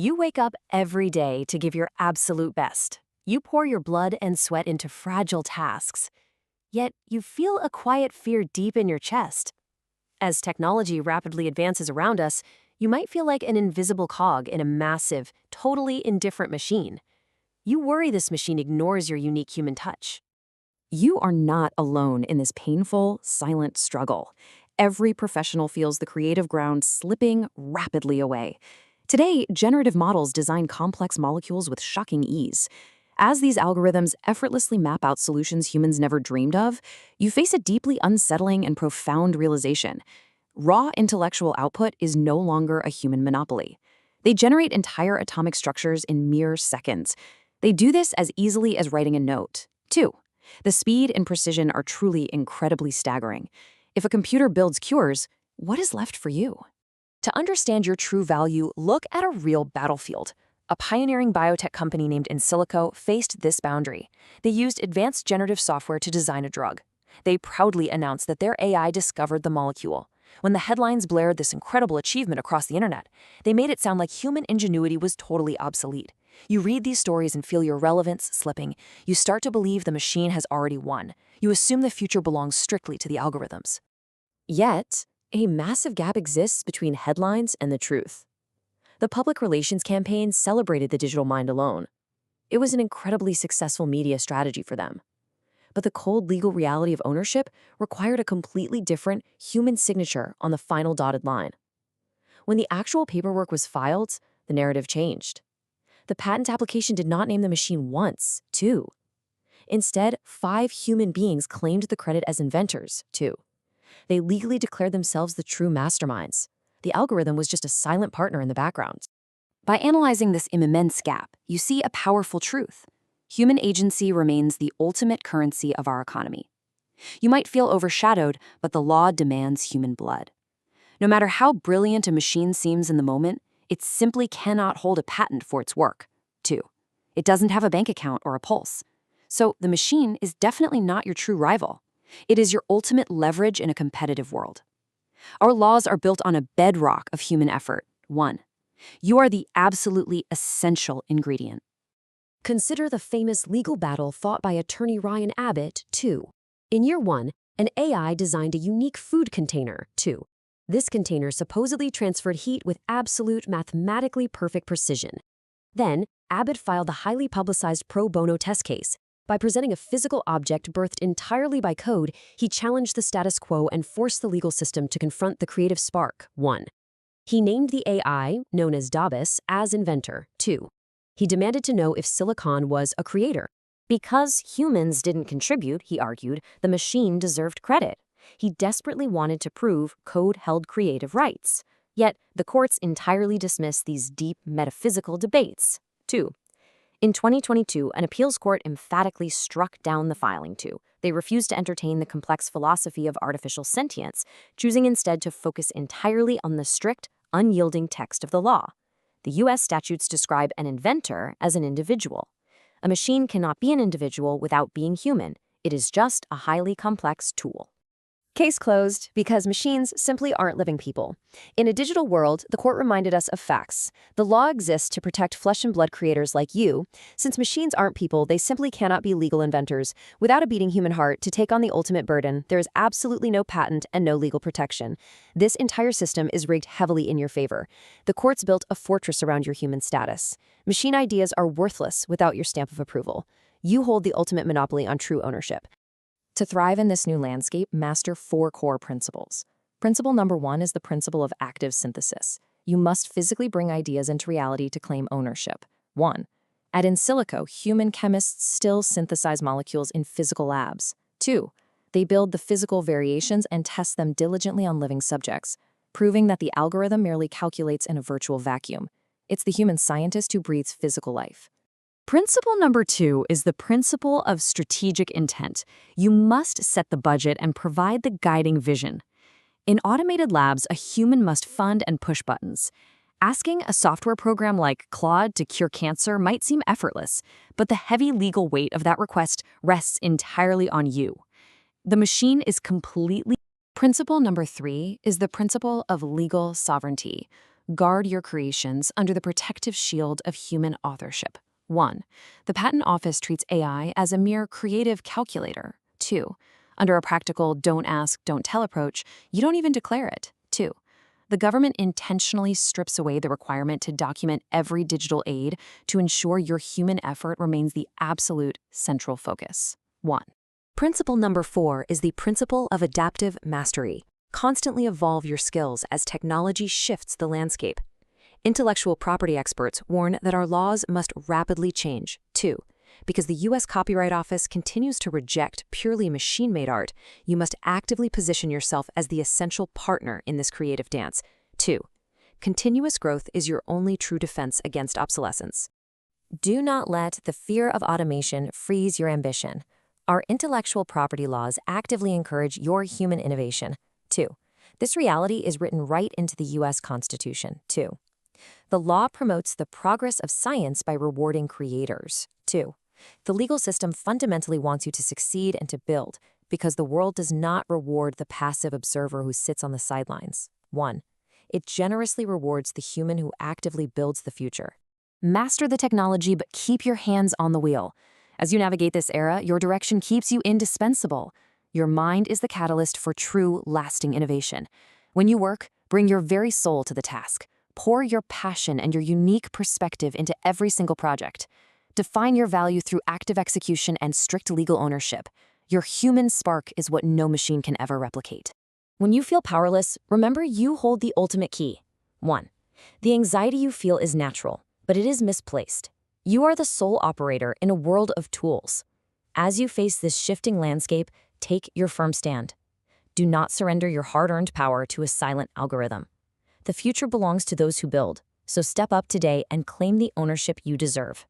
You wake up every day to give your absolute best. You pour your blood and sweat into fragile tasks. Yet you feel a quiet fear deep in your chest. As technology rapidly advances around us, you might feel like an invisible cog in a massive, totally indifferent machine. You worry this machine ignores your unique human touch. You are not alone in this painful, silent struggle. Every professional feels the creative ground slipping rapidly away. Today, generative models design complex molecules with shocking ease. As these algorithms effortlessly map out solutions humans never dreamed of, you face a deeply unsettling and profound realization. Raw intellectual output is no longer a human monopoly. They generate entire atomic structures in mere seconds. They do this as easily as writing a note. 2. The speed and precision are truly incredibly staggering. If a computer builds cures, what is left for you? To understand your true value, look at a real battlefield. A pioneering biotech company named Insilico faced this boundary. They used advanced generative software to design a drug. They proudly announced that their AI discovered the molecule. When the headlines blared this incredible achievement across the internet, they made it sound like human ingenuity was totally obsolete. You read these stories and feel your relevance slipping. You start to believe the machine has already won. You assume the future belongs strictly to the algorithms. Yet, a massive gap exists between headlines and the truth. The public relations campaign celebrated the digital mind alone. It was an incredibly successful media strategy for them. But the cold legal reality of ownership required a completely different human signature on the final dotted line. When the actual paperwork was filed, the narrative changed. The patent application did not name the machine once, 2. Instead, 5 human beings claimed the credit as inventors, 2. They legally declared themselves the true masterminds. The algorithm was just a silent partner in the background. By analyzing this immense gap, you see a powerful truth. Human agency remains the ultimate currency of our economy. You might feel overshadowed, but the law demands human blood. No matter how brilliant a machine seems in the moment, it simply cannot hold a patent for its work. 2. It doesn't have a bank account or a pulse. So the machine is definitely not your true rival. It is your ultimate leverage in a competitive world. Our laws are built on a bedrock of human effort. 1. You are the absolutely essential ingredient. Consider the famous legal battle fought by attorney Ryan Abbott, 2. In year 1, an AI designed a unique food container, 2. This container supposedly transferred heat with absolute mathematically perfect precision. Then, Abbott filed the highly publicized pro bono test case. By presenting a physical object birthed entirely by code, he challenged the status quo and forced the legal system to confront the creative spark, 1. He named the AI, known as Davis, as inventor, 2. He demanded to know if Silicon was a creator. Because humans didn't contribute, he argued, the machine deserved credit. He desperately wanted to prove code held creative rights. Yet, the courts entirely dismissed these deep metaphysical debates. 2. In 2022, an appeals court emphatically struck down the filing, 2. They refused to entertain the complex philosophy of artificial sentience, choosing instead to focus entirely on the strict, unyielding text of the law. The U.S. statutes describe an inventor as an individual. A machine cannot be an individual without being human. It is just a highly complex tool. Case closed, because machines simply aren't living people. In a digital world, the court reminded us of facts. The law exists to protect flesh and blood creators like you. Since machines aren't people, they simply cannot be legal inventors. Without a beating human heart to take on the ultimate burden, there is absolutely no patent and no legal protection. This entire system is rigged heavily in your favor. The courts built a fortress around your human status. Machine ideas are worthless without your stamp of approval. You hold the ultimate monopoly on true ownership. To thrive in this new landscape, master 4 core principles. Principle number 1 is the principle of active synthesis. You must physically bring ideas into reality to claim ownership. 1. At Insilico, human chemists still synthesize molecules in physical labs. 2. They build the physical variations and test them diligently on living subjects, proving that the algorithm merely calculates in a virtual vacuum. It's the human scientist who breathes physical life. Principle number 2 is the principle of strategic intent. You must set the budget and provide the guiding vision. In automated labs, a human must fund and push buttons. Asking a software program like Claude to cure cancer might seem effortless, but the heavy legal weight of that request rests entirely on you. The machine is completely... Principle number 3 is the principle of legal sovereignty. Guard your creations under the protective shield of human authorship. 1. The Patent Office treats AI as a mere creative calculator. 2. Under a practical don't ask, don't tell approach, you don't even declare it. 2. The government intentionally strips away the requirement to document every digital aid to ensure your human effort remains the absolute central focus. 1. Principle number 4 is the principle of adaptive mastery. Constantly evolve your skills as technology shifts the landscape. Intellectual property experts warn that our laws must rapidly change, too. Because the U.S. Copyright Office continues to reject purely machine-made art, you must actively position yourself as the essential partner in this creative dance. 2. Continuous growth is your only true defense against obsolescence. Do not let the fear of automation freeze your ambition. Our intellectual property laws actively encourage your human innovation. 2. This reality is written right into the U.S. Constitution. 2. The law promotes the progress of science by rewarding creators. 2. The legal system fundamentally wants you to succeed and to build, because the world does not reward the passive observer who sits on the sidelines. 1. It generously rewards the human who actively builds the future. Master the technology, but keep your hands on the wheel. As you navigate this era, your direction keeps you indispensable. Your mind is the catalyst for true, lasting innovation. When you work, bring your very soul to the task. Pour your passion and your unique perspective into every single project. Define your value through active execution and strict legal ownership. Your human spark is what no machine can ever replicate. When you feel powerless, remember you hold the ultimate key. 1. The anxiety you feel is natural, but it is misplaced. You are the sole operator in a world of tools. As you face this shifting landscape, take your firm stand. Do not surrender your hard-earned power to a silent algorithm. The future belongs to those who build, so step up today and claim the ownership you deserve.